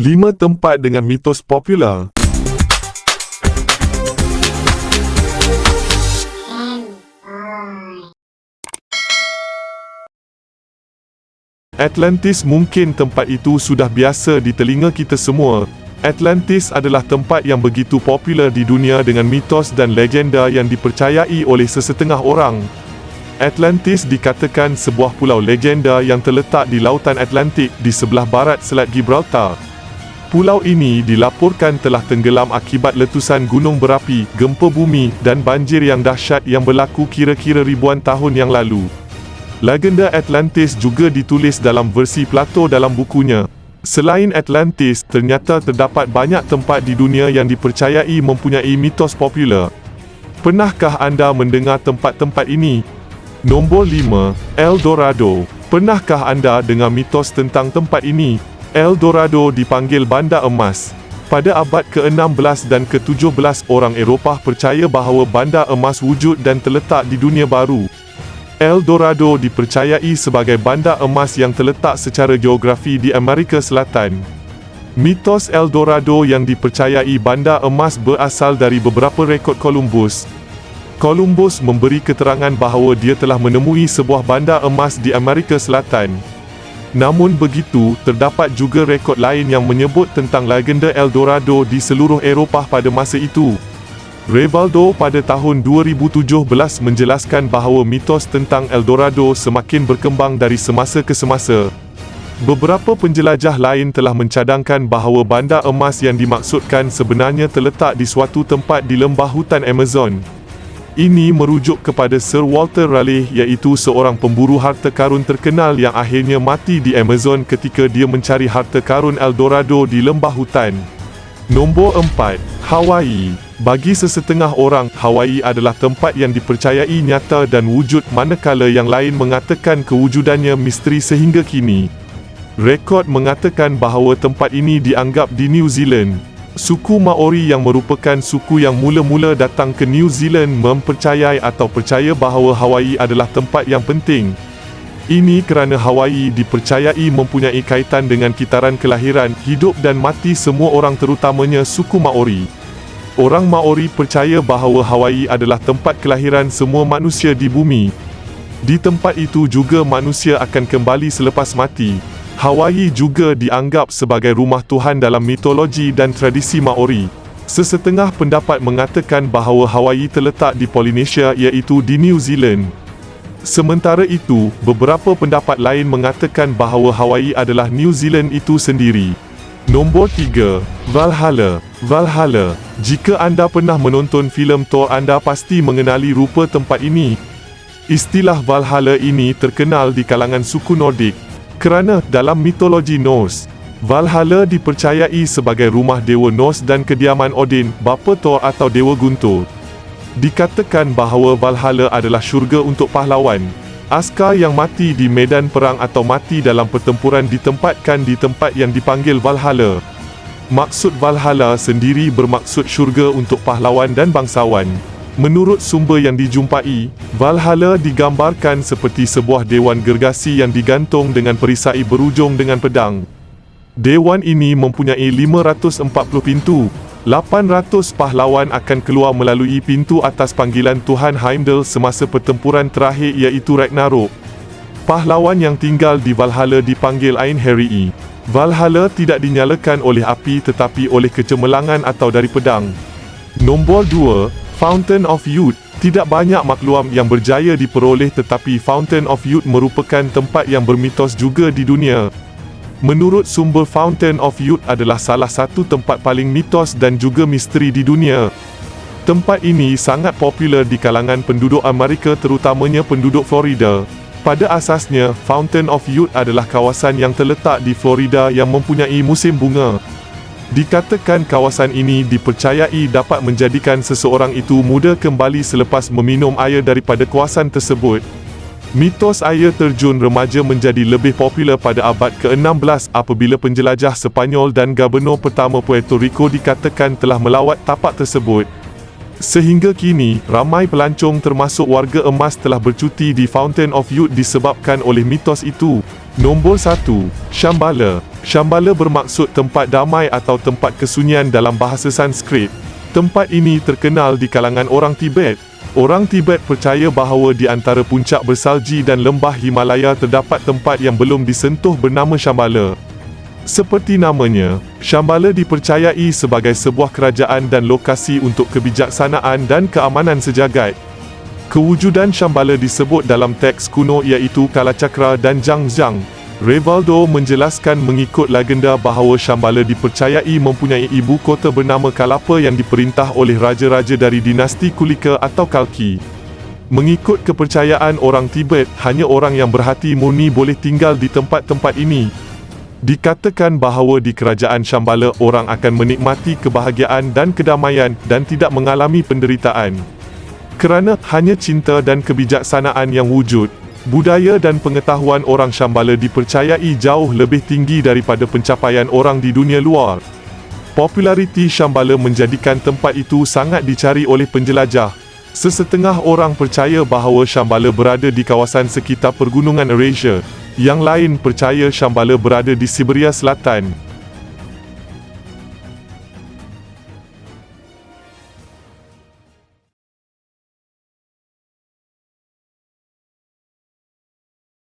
5 tempat dengan mitos popular. Atlantis. Mungkin tempat itu sudah biasa di telinga kita semua. Atlantis adalah tempat yang begitu popular di dunia dengan mitos dan legenda yang dipercayai oleh sesetengah orang. Atlantis dikatakan sebuah pulau legenda yang terletak di Lautan Atlantik di sebelah barat Selat Gibraltar. Pulau ini dilaporkan telah tenggelam akibat letusan gunung berapi, gempa bumi dan banjir yang dahsyat yang berlaku kira-kira ribuan tahun yang lalu. Legenda Atlantis juga ditulis dalam versi Plato dalam bukunya. Selain Atlantis, ternyata terdapat banyak tempat di dunia yang dipercayai mempunyai mitos popular. Pernahkah anda mendengar tempat-tempat ini? Nombor 5. El Dorado. Pernahkah anda dengar mitos tentang tempat ini? El Dorado dipanggil Bandar Emas. Pada abad ke-16 dan ke-17, orang Eropah percaya bahawa bandar emas wujud dan terletak di dunia baru. El Dorado dipercayai sebagai bandar emas yang terletak secara geografi di Amerika Selatan. Mitos El Dorado yang dipercayai bandar emas berasal dari beberapa rekod Columbus. Columbus memberi keterangan bahawa dia telah menemui sebuah bandar emas di Amerika Selatan. Namun begitu, terdapat juga rekod lain yang menyebut tentang legenda El Dorado di seluruh Eropah pada masa itu. Revaldo pada tahun 2017 menjelaskan bahawa mitos tentang El Dorado semakin berkembang dari semasa ke semasa. Beberapa penjelajah lain telah mencadangkan bahawa bandar emas yang dimaksudkan sebenarnya terletak di suatu tempat di lembah hutan Amazon. Ini merujuk kepada Sir Walter Raleigh, iaitu seorang pemburu harta karun terkenal yang akhirnya mati di Amazon ketika dia mencari harta karun El Dorado di lembah hutan. Nombor 4. Hawaii. Bagi sesetengah orang, Hawaii adalah tempat yang dipercayai nyata dan wujud, manakala yang lain mengatakan kewujudannya misteri sehingga kini. Rekod mengatakan bahawa tempat ini dianggap di New Zealand. Suku Maori yang merupakan suku yang mula-mula datang ke New Zealand mempercayai atau percaya bahawa Hawaii adalah tempat yang penting. Ini kerana Hawaii dipercayai mempunyai kaitan dengan kitaran kelahiran, hidup dan mati semua orang, terutamanya suku Maori. Orang Maori percaya bahawa Hawaii adalah tempat kelahiran semua manusia di bumi. Di tempat itu juga manusia akan kembali selepas mati. Hawaii juga dianggap sebagai rumah Tuhan dalam mitologi dan tradisi Maori. Sesetengah pendapat mengatakan bahawa Hawaii terletak di Polynesia, iaitu di New Zealand. Sementara itu, beberapa pendapat lain mengatakan bahawa Hawaii adalah New Zealand itu sendiri. Nombor 3. Valhalla. Valhalla. Jika anda pernah menonton filem Thor, anda pasti mengenali rupa tempat ini. Istilah Valhalla ini terkenal di kalangan suku Nordik. Kerana dalam mitologi Norse, Valhalla dipercayai sebagai rumah Dewa Norse dan kediaman Odin, bapa Thor atau Dewa Guntur. Dikatakan bahawa Valhalla adalah syurga untuk pahlawan. Askar yang mati di medan perang atau mati dalam pertempuran ditempatkan di tempat yang dipanggil Valhalla. Maksud Valhalla sendiri bermaksud syurga untuk pahlawan dan bangsawan. Menurut sumber yang dijumpai, Valhalla digambarkan seperti sebuah dewan gergasi yang digantung dengan perisai berujung dengan pedang. Dewan ini mempunyai 540 pintu. 800 pahlawan akan keluar melalui pintu atas panggilan Tuhan Heimdall semasa pertempuran terakhir, iaitu Ragnarok. Pahlawan yang tinggal di Valhalla dipanggil Einherji. Valhalla tidak dinyalakan oleh api tetapi oleh kecemerlangan atau dari pedang. Nombor 2. Fountain of Youth. Tidak banyak makluam yang berjaya diperoleh, tetapi Fountain of Youth merupakan tempat yang bermitos juga di dunia. Menurut sumber, Fountain of Youth adalah salah satu tempat paling mitos dan juga misteri di dunia. Tempat ini sangat popular di kalangan penduduk Amerika, terutamanya penduduk Florida. Pada asasnya, Fountain of Youth adalah kawasan yang terletak di Florida yang mempunyai musim bunga. Dikatakan kawasan ini dipercayai dapat menjadikan seseorang itu muda kembali selepas meminum air daripada kawasan tersebut. Mitos air terjun remaja menjadi lebih popular pada abad ke-16 apabila penjelajah Sepanyol dan Gubernur pertama Puerto Rico dikatakan telah melawat tapak tersebut. Sehingga kini, ramai pelancong termasuk warga emas telah bercuti di Fountain of Youth disebabkan oleh mitos itu. Nombor 1. Shambhala. Shambhala bermaksud tempat damai atau tempat kesunyian dalam bahasa Sanskrit. Tempat ini terkenal di kalangan orang Tibet. Orang Tibet percaya bahawa di antara puncak bersalji dan lembah Himalaya terdapat tempat yang belum disentuh bernama Shambhala. Seperti namanya, Shambhala dipercayai sebagai sebuah kerajaan dan lokasi untuk kebijaksanaan dan keamanan sejagat. Kewujudan Shambhala disebut dalam teks kuno iaitu Kalachakra dan Zhang. Revaldo menjelaskan mengikut legenda bahawa Shambhala dipercayai mempunyai ibu kota bernama Kalapa yang diperintah oleh raja-raja dari dinasti Kulika atau Kalki. Mengikut kepercayaan orang Tibet, hanya orang yang berhati murni boleh tinggal di tempat-tempat ini. Dikatakan bahawa di kerajaan Shambhala orang akan menikmati kebahagiaan dan kedamaian dan tidak mengalami penderitaan. Kerana hanya cinta dan kebijaksanaan yang wujud, budaya dan pengetahuan orang Shambhala dipercayai jauh lebih tinggi daripada pencapaian orang di dunia luar. Populariti Shambhala menjadikan tempat itu sangat dicari oleh penjelajah. Sesetengah orang percaya bahawa Shambhala berada di kawasan sekitar pergunungan Eurasia. Yang lain percaya Shambhala berada di Siberia Selatan.